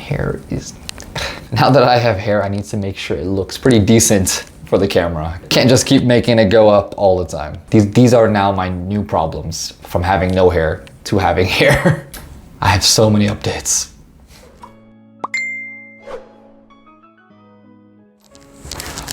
hair is... Now that I have hair, I need to make sure it looks pretty decent for the camera. Can't just keep making it go up all the time. These are now my new problems from having no hair to having hair. I have so many updates.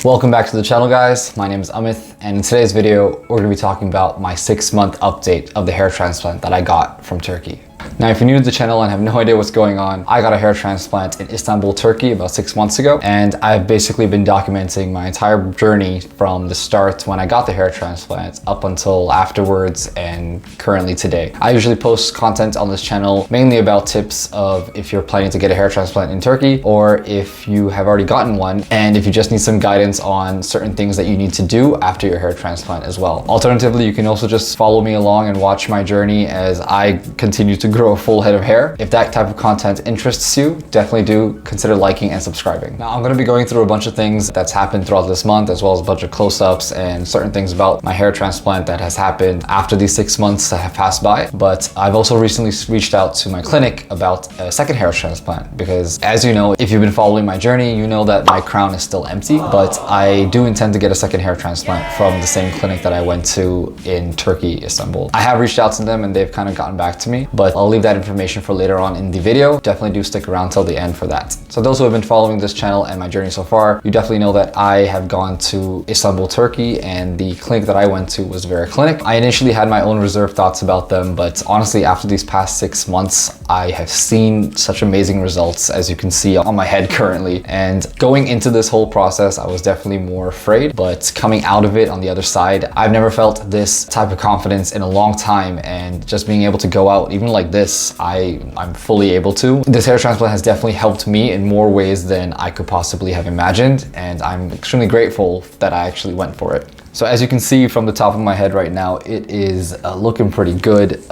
Welcome back to the channel, guys. My name is Amit, and in today's video, we're gonna be talking about my 6-month update of the hair transplant that I got from Turkey. Now, if you're new to the channel and have no idea what's going on, I got a hair transplant in Istanbul, Turkey about 6 months ago, and I've basically been documenting my entire journey from the start when I got the hair transplant up until afterwards and currently today. I usually post content on this channel mainly about tips of if you're planning to get a hair transplant in Turkey, or if you have already gotten one, and if you just need some guidance on certain things that you need to do after your hair transplant as well. Alternatively, you can also just follow me along and watch my journey as I continue to grow a full head of hair. If that type of content interests you, definitely do consider liking and subscribing. Now, I'm going to be going through a bunch of things that's happened throughout this month, as well as a bunch of close-ups and certain things about my hair transplant that has happened after these 6 months that have passed by. But I've also recently reached out to my clinic about a second hair transplant because, as you know, if you've been following my journey, you know that my crown is still empty, but I do intend to get a second hair transplant from the same clinic that I went to in Turkey, Istanbul. I have reached out to them and they've kind of gotten back to me, but I'll leave that information for later on in the video. Definitely do stick around till the end for that. So those who have been following this channel and my journey so far, you definitely know that I have gone to Istanbul, Turkey, and the clinic that I went to was Vera Clinic. I initially had my own reserved thoughts about them, but honestly, after these past 6 months, I have seen such amazing results, as you can see on my head currently. And going into this whole process, I was definitely more afraid, but coming out of it on the other side, I've never felt this type of confidence in a long time, and just being able to go out even like this, I'm fully able to. This hair transplant has definitely helped me in more ways than I could possibly have imagined, and I'm extremely grateful that I actually went for it. So as you can see from the top of my head right now, it is looking pretty good.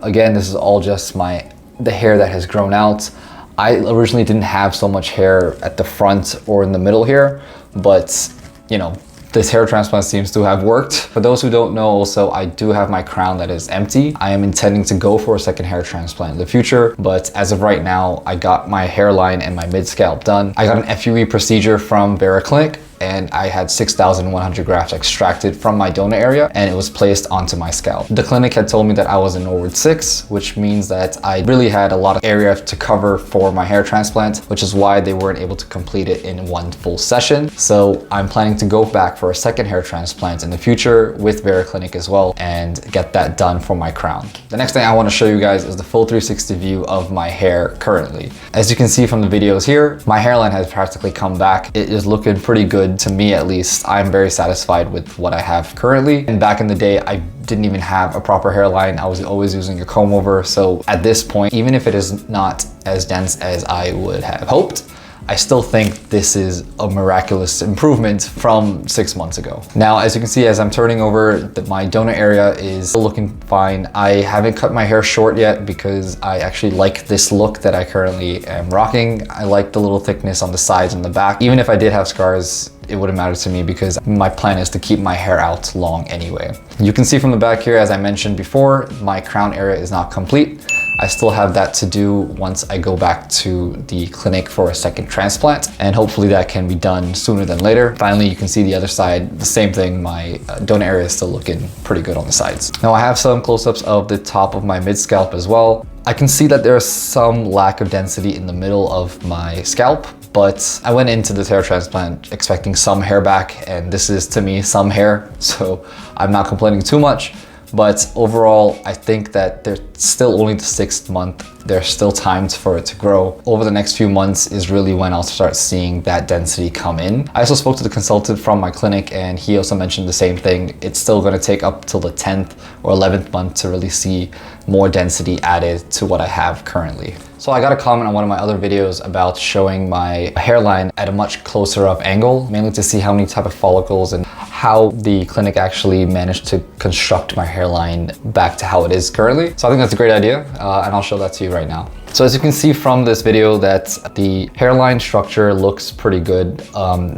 Again, this is all just the hair that has grown out. I originally didn't have so much hair at the front or in the middle here, but you know, this hair transplant seems to have worked. For those who don't know, also, I do have my crown that is empty. I am intending to go for a second hair transplant in the future, but as of right now, I got my hairline and my mid-scalp done. I got an FUE procedure from Vera Clinic, and I had 6,100 grafts extracted from my donor area, and it was placed onto my scalp. The clinic had told me that I was in Norwood 6, which means that I really had a lot of area to cover for my hair transplant, which is why they weren't able to complete it in one full session. So I'm planning to go back for a second hair transplant in the future with Vera Clinic as well, and get that done for my crown. The next thing I want to show you guys is the full 360 view of my hair currently. As you can see from the videos here, my hairline has practically come back. It is looking pretty good. To me, at least, I'm very satisfied with what I have currently. And back in the day, I didn't even have a proper hairline. I was always using a comb over. So at this point, even if it is not as dense as I would have hoped, I still think this is a miraculous improvement from 6 months ago. Now, as you can see, as I'm turning over, my donor area is still looking fine. I haven't cut my hair short yet because I actually like this look that I currently am rocking. I like the little thickness on the sides and the back. Even if I did have scars, it wouldn't matter to me because my plan is to keep my hair out long anyway. You can see from the back here, as I mentioned before, my crown area is not complete. I still have that to do once I go back to the clinic for a second transplant, and hopefully that can be done sooner than later. Finally, you can see the other side, the same thing. My donor area is still looking pretty good on the sides. Now, I have some close-ups of the top of my mid-scalp as well. I can see that there's some lack of density in the middle of my scalp, but I went into this hair transplant expecting some hair back, and this is, to me, some hair, so I'm not complaining too much. But overall, I think that there's still only the 6th month. There's still time for it to grow. Over the next few months is really when I'll start seeing that density come in. I also spoke to the consultant from my clinic, and he also mentioned the same thing. It's still going to take up till the 10th or 11th month to really see more density added to what I have currently. So I got a comment on one of my other videos about showing my hairline at a much closer up angle, mainly to see how many type of follicles and how the clinic actually managed to construct my hairline back to how it is currently. So I think that's a great idea, and I'll show that to you right now. So as you can see from this video that the hairline structure looks pretty good.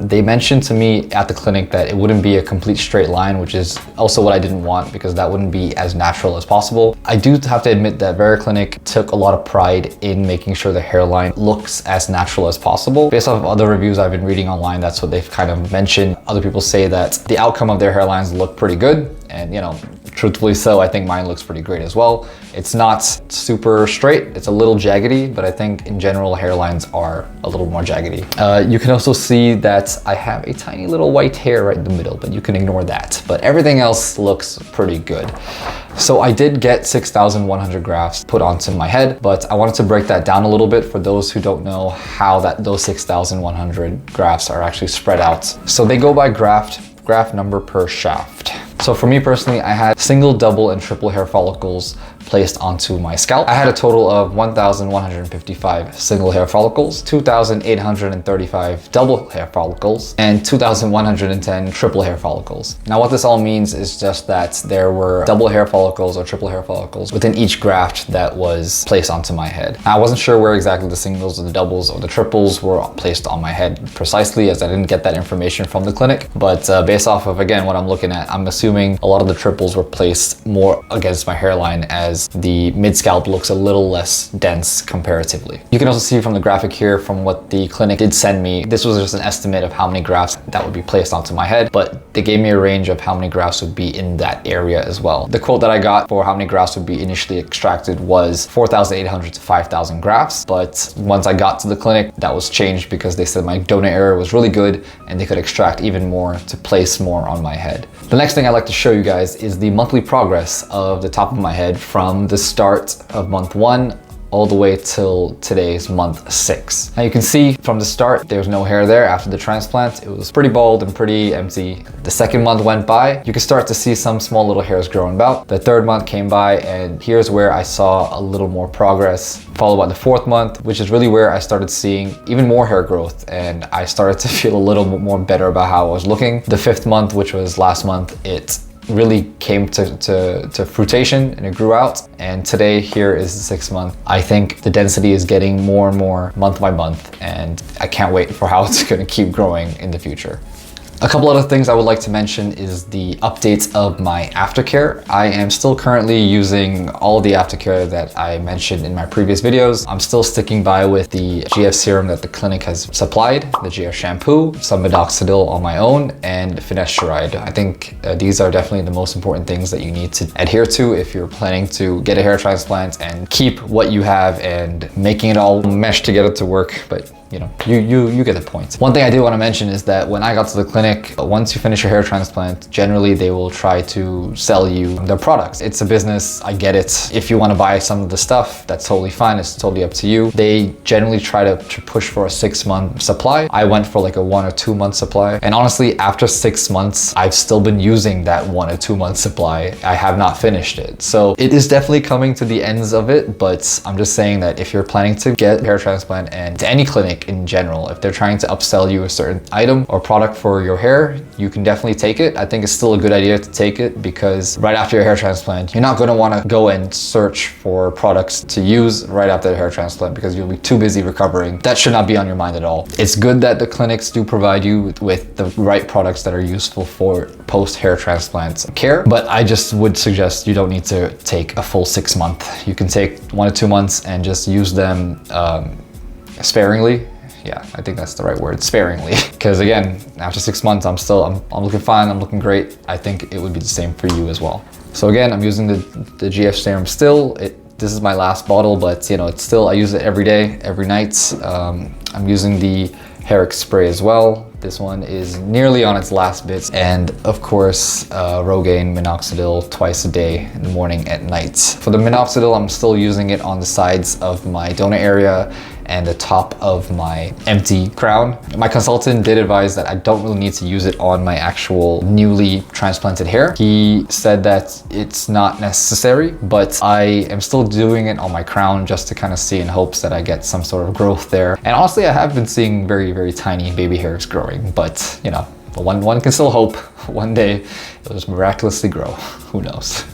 They mentioned to me at the clinic that it wouldn't be a complete straight line, which is also what I didn't want because that wouldn't be as natural as possible. I do have to admit that Vera Clinic took a lot of pride in making sure the hairline looks as natural as possible. Based off of other reviews I've been reading online, that's what they've kind of mentioned. Other people say that the outcome of their hairlines look pretty good, and you know, truthfully so, I think mine looks pretty great as well. It's not super straight, it's a little jaggedy, but I think in general hairlines are a little more jaggedy. You can also see that I have a tiny little white hair right in the middle, but you can ignore that. But everything else looks pretty good. So I did get 6,100 grafts put onto my head, but I wanted to break that down a little bit for those who don't know how those 6,100 grafts are actually spread out. So they go by graft number per shaft. So for me personally, I had single, double, and triple hair follicles placed onto my scalp. I had a total of 1,155 single hair follicles, 2,835 double hair follicles, and 2,110 triple hair follicles. Now what this all means is just that there were double hair follicles or triple hair follicles within each graft that was placed onto my head. I wasn't sure where exactly the singles or the doubles or the triples were placed on my head precisely, as I didn't get that information from the clinic. But based off of, again, what I'm looking at, I'm assuming a lot of the triples were placed more against my hairline, as the mid-scalp looks a little less dense comparatively. You can also see from the graphic here from what the clinic did send me, this was just an estimate of how many grafts that would be placed onto my head, but they gave me a range of how many grafts would be in that area as well. The quote that I got for how many grafts would be initially extracted was 4,800 to 5,000 grafts, but once I got to the clinic, that was changed because they said my donor area was really good and they could extract even more to place more on my head. The next thing I'd like to show you guys is the monthly progress of the top of my head from the start of month 1 all the way till today's month 6. Now you can see from the start, there's no hair there after the transplant. It was pretty bald and pretty empty. The second month went by, you can start to see some small little hairs growing about. The third month came by, and here's where I saw a little more progress, followed by the fourth month, which is really where I started seeing even more hair growth, and I started to feel a little bit more better about how I was looking. The fifth month, which was last month, it really came to fruition and it grew out. And today, here is the 6th month. I think the density is getting more and more month by month, and I can't wait for how it's gonna keep growing in the future. A couple other things I would like to mention is the updates of my Aftercare. I am still currently using all the Aftercare that I mentioned in my previous videos. I'm still sticking by with the GF serum that the clinic has supplied, the GF shampoo, some Minoxodil on my own, and finasteride. I think these are definitely the most important things that you need to adhere to if you're planning to get a hair transplant and keep what you have and making it all mesh together to work. But you know, you get the point. One thing I do want to mention is that when I got to the clinic, once you finish your hair transplant, generally they will try to sell you their products. It's a business, I get it. If you want to buy some of the stuff, that's totally fine. It's totally up to you. They generally try to push for a 6-month supply. I went for like a 1 or 2 month supply. And honestly, after 6 months, I've still been using that 1 or 2 month supply. I have not finished it. So it is definitely coming to the ends of it, but I'm just saying that if you're planning to get a hair transplant, and to any clinic in general, if they're trying to upsell you a certain item or product for your hair, you can definitely take it. I think it's still a good idea to take it, because right after your hair transplant, you're not going to want to go and search for products to use right after the hair transplant because you'll be too busy recovering. That should not be on your mind at all. It's good that the clinics do provide you with the right products that are useful for post-hair transplant care, but I just would suggest you don't need to take a full 6 months. You can take 1 or 2 months and just use them sparingly. Yeah, I think that's the right word, sparingly. Because again, after 6 months, I'm looking fine, I'm looking great. I think it would be the same for you as well. So again, I'm using the GF serum still. This is my last bottle, but you know, it's still, I use it every day, every night. I'm using the hair spray as well. This one is nearly on its last bits. And of course, Rogaine Minoxodil twice a day, in the morning and night. For the Minoxodil, I'm still using it on the sides of my donor area and the top of my empty crown. My consultant did advise that I don't really need to use it on my actual newly transplanted hair. He said that it's not necessary, but I am still doing it on my crown just to kind of see, in hopes that I get some sort of growth there. And honestly, I have been seeing very, very tiny baby hairs growing, but you know, one can still hope one day it'll just miraculously grow. Who knows?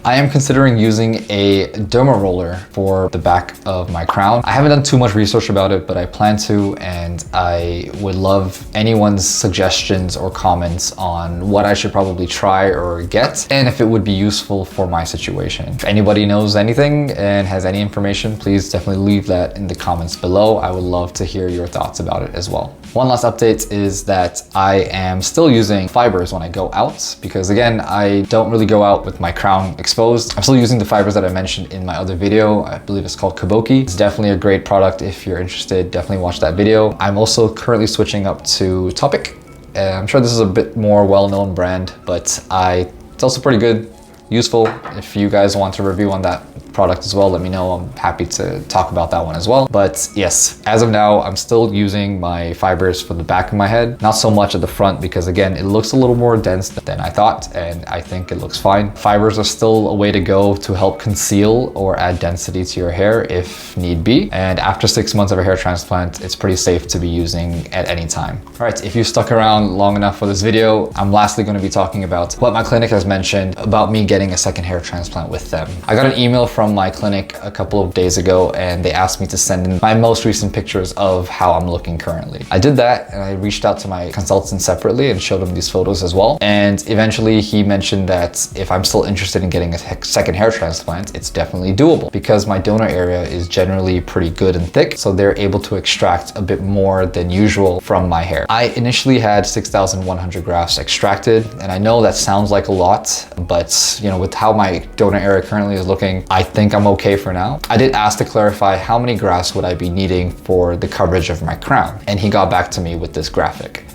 I am considering using a dermaroller for the back of my crown. I haven't done too much research about it, but I plan to, and I would love anyone's suggestions or comments on what I should probably try or get, and if it would be useful for my situation. If anybody knows anything and has any information, please definitely leave that in the comments below. I would love to hear your thoughts about it as well. One last update is that I am still using fibres when I go out, because again, I don't really go out with my crown exposed. I'm still using the fibres that I mentioned in my other video. I believe it's called Cabeau. It's definitely a great product. If you're interested, definitely watch that video. I'm also currently switching up to Topic. I'm sure this is a bit more well-known brand, but it's also pretty good, useful. If you guys want a review on that product as well, let me know. I'm happy to talk about that one as well. But yes, as of now, I'm still using my fibres for the back of my head, not so much at the front, because again, it looks a little more dense than I thought, and I think it looks fine. Fibres are still a way to go to help conceal or add density to your hair if need be. And after 6 months of a hair transplant, it's pretty safe to be using at any time. All right, if you stuck around long enough for this video, I'm lastly going to be talking about what my clinic has mentioned about me getting a second hair transplant with them. I got an email from my clinic a couple of days ago, and they asked me to send in my most recent pictures of how I'm looking currently. I did that, and I reached out to my consultant separately and showed him these photos as well. And eventually he mentioned that if I'm still interested in getting a second hair transplant, it's definitely doable, because my donor area is generally pretty good and thick, so they're able to extract a bit more than usual from my hair. I initially had 6,100 grafts extracted, and I know that sounds like a lot, but you know, with how my donor area currently is looking, I think I'm okay for now. I did ask to clarify how many grafts would I be needing for the coverage of my crown, and he got back to me with this graphic.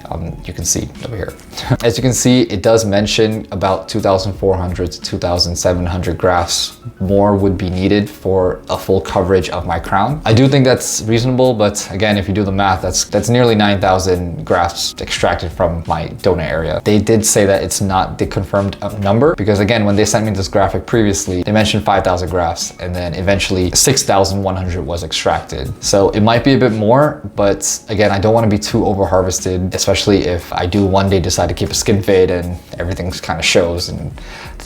You can see over here. As you can see, it does mention about 2,400 to 2,700 grafts more would be needed for a full coverage of my crown. I do think that's reasonable, but again, if you do the math, that's nearly 9,000 grafts extracted from my donor area. They did say that it's not the confirmed number, because again, when they sent me this graphic previously, they mentioned 5,000 grafts, and then eventually 6,100 was extracted. So it might be a bit more, but again, I don't want to be too over harvested, especially if I do one day decide to keep a skin fade and everything kind of shows, and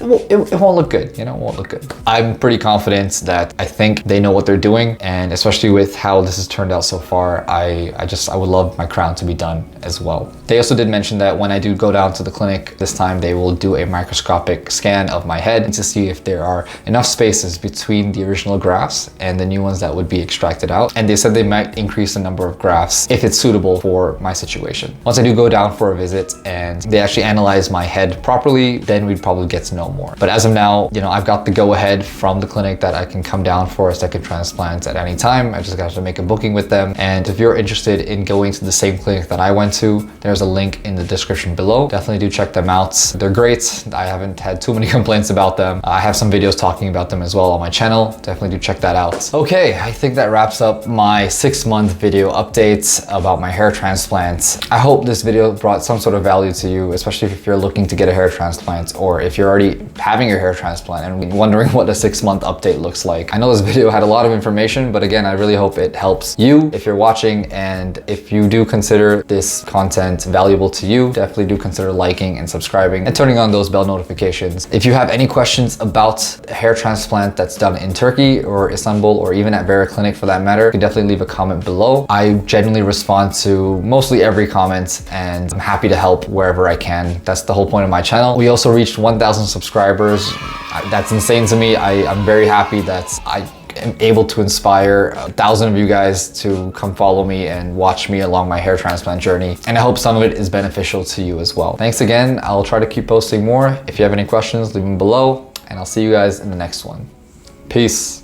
it won't look good, you know, it won't look good. I'm pretty confident that I think they know what they're doing, and especially with how this has turned out so far, I would love my crown to be done as well. They also did mention that when I do go down to the clinic this time, they will do a microscopic scan of my head to see if there are enough spaces between the original grafts and the new ones that would be extracted out. And they said they might increase the number of grafts if it's suitable for my situation. Once I do go down for a visit and they actually analyze my head properly, then we'd probably get to know more. But as of now, you know, I've got the go ahead from the clinic that I can come down for a second transplant at any time. I just got to make a booking with them. And if you're interested in going to the same clinic that I went to, there's a link in the description below. Definitely do check them out. They're great. I haven't had too many complaints about them. I have some videos talking about them as well on my channel. Definitely do check that out. Okay, I think that wraps up my 6-month video update about my hair transplant. I hope this video brought some sort of value to you, especially if you're looking to get a hair transplant, or if you're already having your hair transplant and wondering what a 6-month update looks like. I know this video had a lot of information, but again, I really hope it helps you if you're watching, and if you do consider this content valuable to you, definitely do consider liking and subscribing and turning on those bell notifications. If you have any questions about a hair transplant that's done in Turkey or Istanbul, or even at Vera Clinic for that matter, you can definitely leave a comment below. I genuinely respond to mostly every comment, and I'm happy to help wherever I can. That's the whole point of my channel. We also reached 1,000 subscribers. That's insane to me. I'm very happy that I am able to inspire 1,000 of you guys to come follow me and watch me along my hair transplant journey. And I hope some of it is beneficial to you as well. Thanks again. I'll try to keep posting more. If you have any questions, leave them below, and I'll see you guys in the next one. Peace.